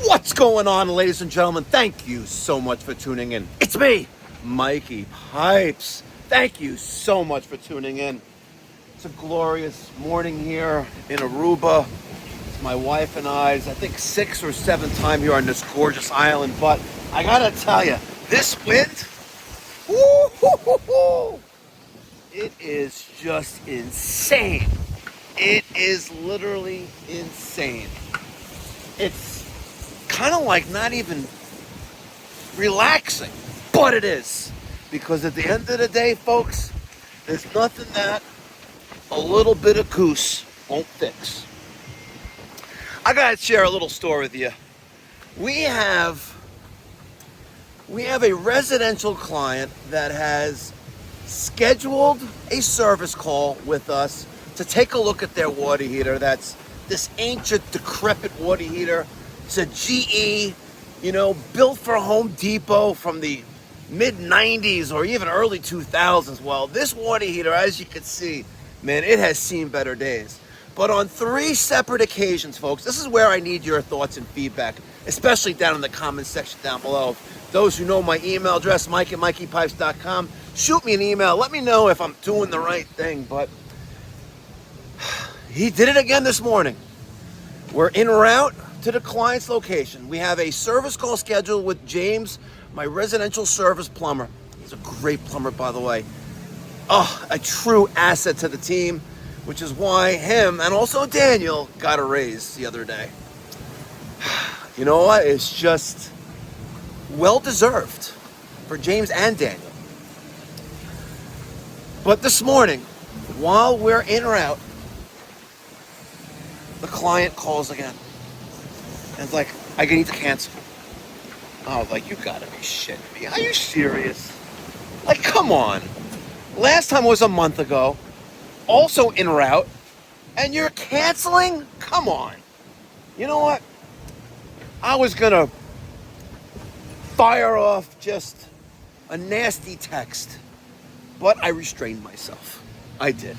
What's going on, ladies and gentlemen? Thank you so much for tuning in. It's me, Mikey Pipes. Thank you so much for tuning in. It's a glorious morning here in Aruba. It's my wife and I's, I think, 6th or 7th time here on this gorgeous island. But I gotta tell you, this wind, woo-hoo-hoo-hoo, it is just insane. It is literally insane. It's kind of like not even relaxing, but it is. Because at the end of the day, folks, there's nothing that a little bit of goose won't fix. I gotta share a little story with you. We have a residential client that has scheduled a service call with us to take a look at their water heater. That's this ancient, decrepit water heater. It's a GE, built for Home Depot from the mid-90s or even early 2000s. Well, this water heater, as you can see, man, it has seen better days. But on 3 separate occasions, folks, this is where I need your thoughts and feedback, especially down in the comments section down below. Those who know my email address, mike@mikeypipes.com, shoot me an email. Let me know if I'm doing the right thing. But he did it again this morning. We're en route to the client's location. We have a service call scheduled with James, my residential service plumber. He's a great plumber, by the way. Oh, a true asset to the team, which is why him and also Daniel got a raise the other day. You know what? It's just well-deserved for James and Daniel. But this morning, while we're en route, the client calls again. And it's like, I need to cancel. I was like, you gotta be shitting me. Are you serious? Like, come on. Last time was a month ago. Also en route. And you're canceling? Come on. You know what? I was gonna fire off just a nasty text. But I restrained myself. I did.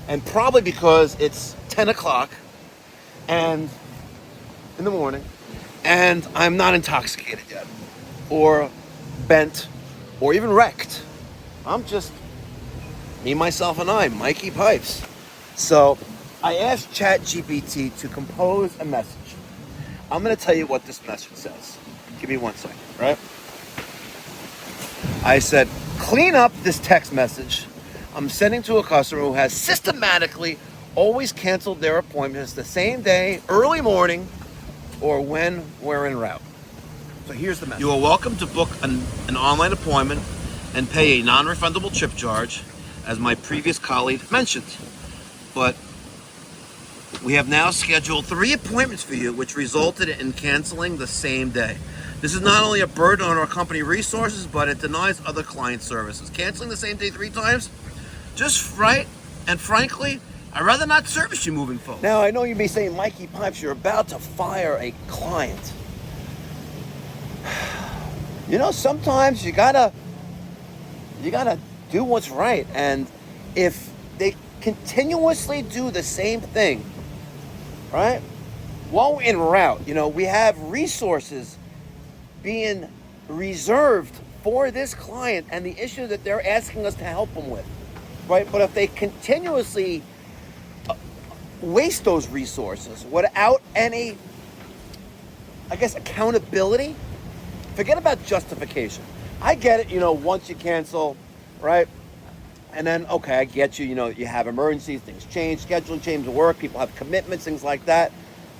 And probably because it's 10 o'clock and in the morning, and I'm not intoxicated yet, or bent, or even wrecked. I'm just me, myself, and I, Mikey Pipes. So I asked ChatGPT to compose a message. I'm going to tell you what this message says. Give me 1 second, right? I said, clean up this text message I'm sending to a customer who has systematically always canceled their appointments the same day, early morning, or when we're en route. So here's the message. You are welcome to book an online appointment and pay a non-refundable trip charge, as my previous colleague mentioned. But we have now scheduled 3 appointments for you, which resulted in canceling the same day. This is not only a burden on our company resources, but it denies other client services. Canceling the same day 3 times? Just right, and frankly, I'd rather not service you moving forward. Now, I know you may say, Mikey Pipes, you're about to fire a client. Sometimes you gotta do what's right. And if they continuously do the same thing, right? While we're en route, we have resources being reserved for this client and the issue that they're asking us to help them with, right? But if they continuously waste those resources without any, accountability, forget about justification. I get it, once you cancel, right? And then, okay, I get you, you have emergencies, things change, scheduling change of work, people have commitments, things like that.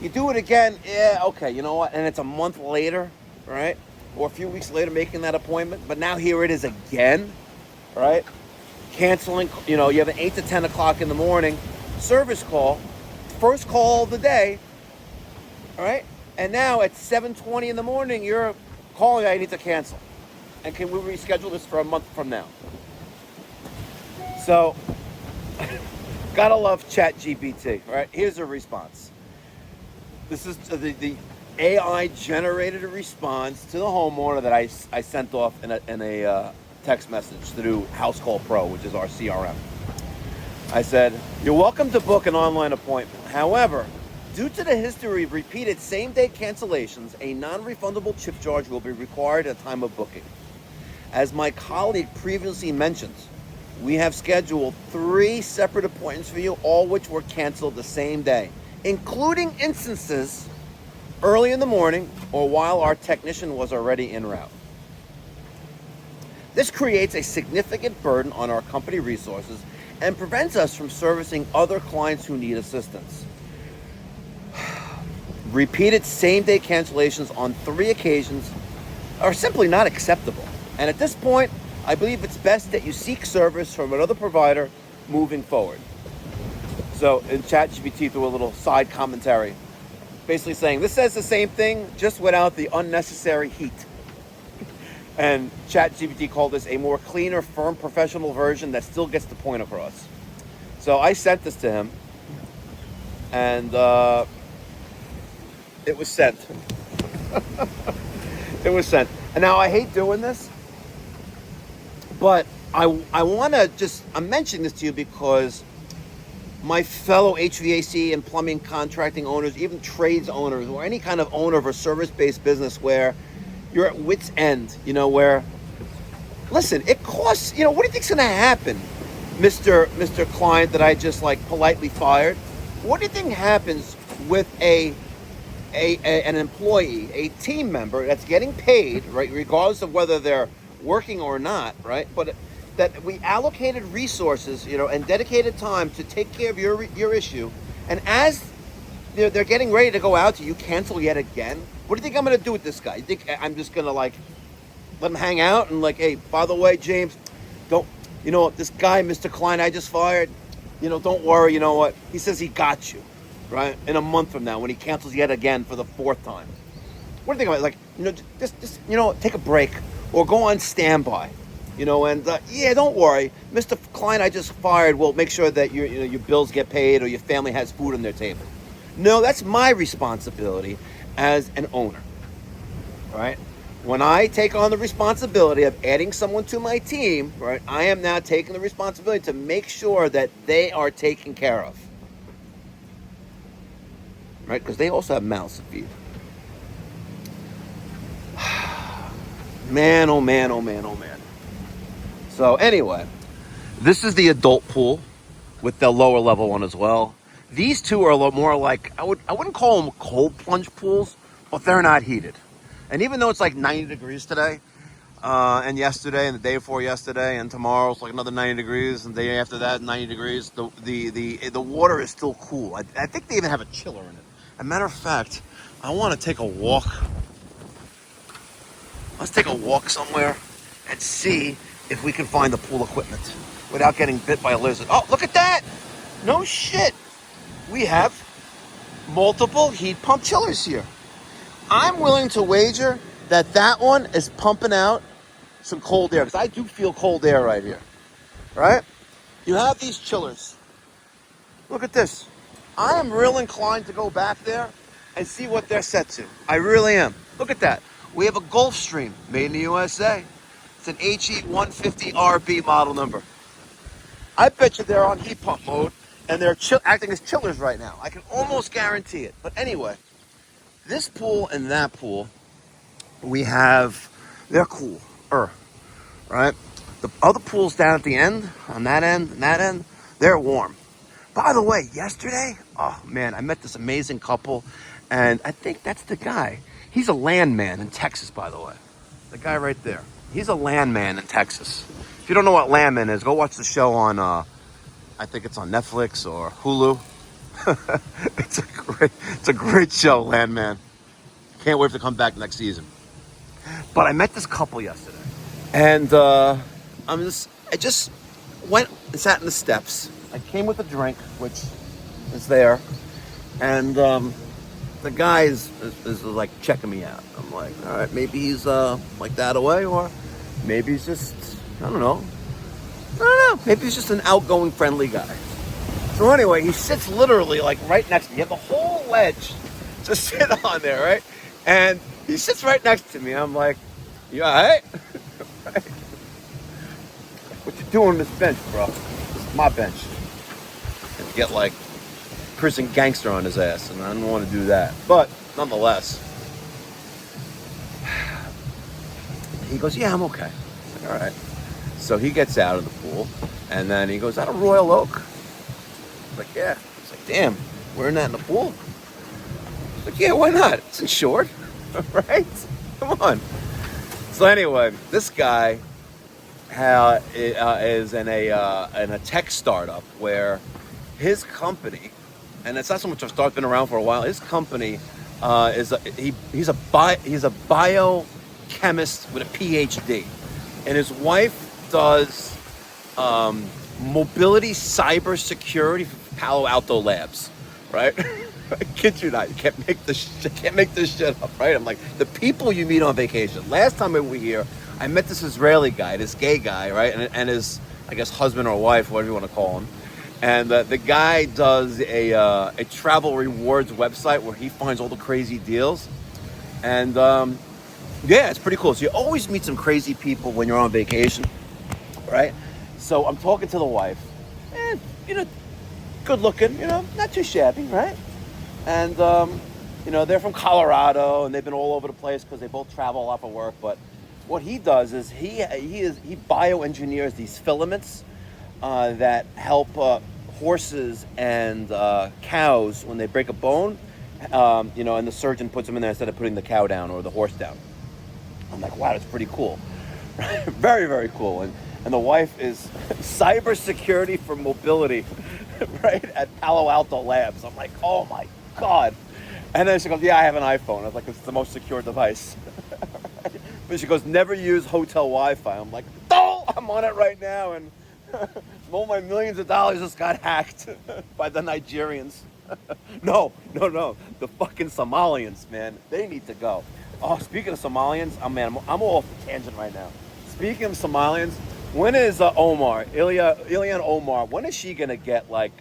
You do it again, yeah, okay, you know what? And it's a month later, right? Or a few weeks later making that appointment. But now here it is again, right? Canceling, you have an 8 to 10 o'clock in the morning service call, first call of the day, all right? And now at 7:20 in the morning, you're calling, I need to cancel. And can we reschedule this for a month from now? So, gotta love ChatGPT, right? Here's a response. This is the AI-generated response to the homeowner that I sent off in a text message through House Call Pro, which is our CRM. I said, you're welcome to book an online appointment. However, Due to the history of repeated same-day cancellations, a non-refundable chip charge will be required at the time of booking. As my colleague previously mentioned, we have scheduled 3 separate appointments for you, all which were canceled the same day, including instances early in the morning or while our technician was already en route. This creates a significant burden on our company resources and prevents us from servicing other clients who need assistance. Repeated same-day cancellations on 3 occasions are simply not acceptable. And at this point, I believe it's best that you seek service from another provider moving forward. So in ChatGPT threw a little side commentary, basically saying this says the same thing, just without the unnecessary heat. And ChatGPT called this a more cleaner, firm, professional version that still gets the point across. So I sent this to him, and it was sent. It was sent. And now I hate doing this, but I want to just, I'm mentioning this to you because my fellow HVAC and plumbing contracting owners, even trades owners, or any kind of owner of a service-based business where you're at wit's end, where, listen, it costs, what do you think's going to happen, Mr. Client that I just politely fired? What do you think happens with an employee, a team member that's getting paid, right, regardless of whether they're working or not, right? But that we allocated resources, and dedicated time to take care of your issue, and as they're getting ready to go out to you, cancel yet again. What do you think I'm going to do with this guy? You think I'm just going to let him hang out and hey, by the way, James, don't, this guy, Mr. Klein, I just fired, don't worry, you know what? He says he got you, right? In a month from now when he cancels yet again for the 4th time. What do you think about it? Just take a break or go on standby, and yeah, don't worry. Mr. Klein, I just fired. We'll make sure that your bills get paid or your family has food on their table. No, that's my responsibility as an owner, right? When I take on the responsibility of adding someone to my team, right, I am now taking the responsibility to make sure that they are taken care of, right? Because they also have mouths to feed. Man, oh man, oh man, oh man. So anyway, this is the adult pool with the lower level one as well. These two are a little more I wouldn't call them cold plunge pools, but they're not heated. And even though it's 90 degrees today, and yesterday, and the day before yesterday, and tomorrow it's another 90 degrees, and the day after that 90 degrees, the water is still cool. I think they even have a chiller in it. As a matter of fact, I want to take a walk. Let's take a walk somewhere and see if we can find the pool equipment without getting bit by a lizard. Oh, look at that! No shit! We have multiple heat pump chillers here. I'm willing to wager that one is pumping out some cold air, because I do feel cold air right here, right? You have these chillers. Look at this. I am real inclined to go back there and see what they're set to. I really am. Look at that. We have a Gulfstream made in the USA. It's an HE150RB model number. I bet you they're on heat pump mode, and they're acting as chillers right now. I can almost guarantee it. But anyway, this pool and that pool, they're cool, right? The other pools down at the end, on that end, and that end, they're warm. By the way, yesterday, oh man, I met this amazing couple, and I think that's the guy. He's a landman in Texas, by the way. The guy right there. He's a landman in Texas. If you don't know what landman is, go watch the show on, I think it's on Netflix or Hulu. It's a great show, Landman. Can't wait to come back next season. But I met this couple yesterday, and I just went and sat in the steps. I came with a drink, which is there, and the guy is checking me out. I'm like, all right, maybe he's that away, or maybe he's just, I don't know. Maybe he's just an outgoing, friendly guy. So anyway, he sits literally right next to me. You have the whole ledge to sit on there, right? And he sits right next to me. I'm like, you all right? Right? What you doing on this bench, bro? This is my bench. And get prison gangster on his ass, and I don't want to do that. But nonetheless, he goes, yeah, I'm okay. I'm like, all right. So he gets out of the pool, and then he goes, is that a Royal Oak? I'm like, yeah. He's like, damn, wearing that in the pool? I'm like, yeah, why not? It's insured, right? Come on. So anyway, this guy is in a tech startup where his company, and it's not so much a startup, been around for a while. His company he's a biochemist with a PhD, and his wife does mobility cybersecurity for Palo Alto Labs, right? I kid you not, you can't make this shit up, right? I'm like, the people you meet on vacation. Last time we were here, I met this Israeli guy, this gay guy, right? And his, I guess, husband or wife, whatever you want to call him. And the guy does a travel rewards website where he finds all the crazy deals. And yeah, it's pretty cool. So you always meet some crazy people when you're on vacation, right? So I'm talking to the wife, and, you know, good looking, you know, not too shabby, right? And, you know, they're from Colorado, and they've been all over the place because they both travel a lot for work. But what he does is he bioengineers these filaments that help horses and cows when they break a bone, you know, and the surgeon puts them in there instead of putting the cow down or the horse down. I'm like, wow, that's pretty cool. Very, very cool. And the wife is cybersecurity for mobility, right, at Palo Alto Labs. I'm like, oh my God. And then she goes, yeah, I have an iPhone. I was like, it's the most secure device. But she goes, never use hotel Wi-Fi. I'm like, oh, I'm on it right now. And all my millions of dollars just got hacked by the Nigerians. No. The fucking Somalians, man. They need to go. Oh, speaking of Somalians, I'm all off the tangent right now. Speaking of Somalians, when is Ilhan Omar, when is she going to get, like,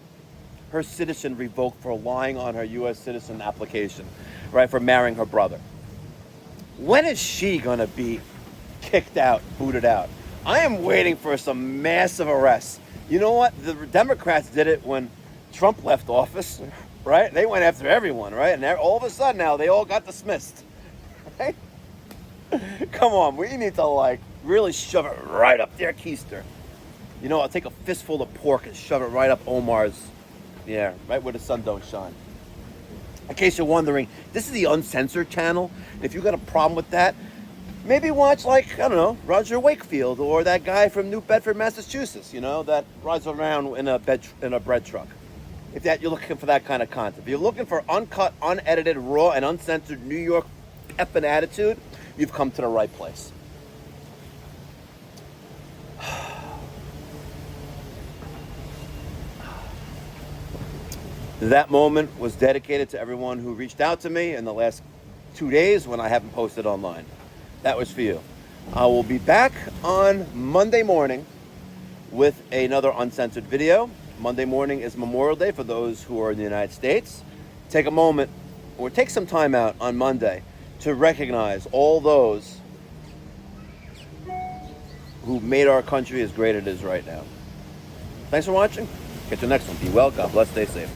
her citizen revoked for lying on her U.S. citizen application, right, for marrying her brother? When is she going to be kicked out, booted out? I am waiting for some massive arrests. You know what? The Democrats did it when Trump left office, right? They went after everyone, right? And all of a sudden now they all got dismissed, right? Come on, we need to, like, really shove it right up their keister. You know, I'll take a fistful of pork and shove it right up Omar's, yeah, right where the sun don't shine. In case you're wondering, this is the Uncensored channel. If you got a problem with that, maybe watch, like, I don't know, Roger Wakefield or that guy from New Bedford, Massachusetts, you know, that rides around in a bread truck. If you're looking for that kind of content. If you're looking for uncut, unedited, raw, and uncensored New York pep and attitude, you've come to the right place. That moment was dedicated to everyone who reached out to me in the last 2 days when I haven't posted online. That was for you. I will be back on Monday morning with another uncensored video. Monday morning is Memorial Day for those who are in the United States. Take a moment, or take some time out on Monday to recognize all those who made our country as great as it is right now. Thanks for watching. Catch you next one. Be well. God bless. Stay safe.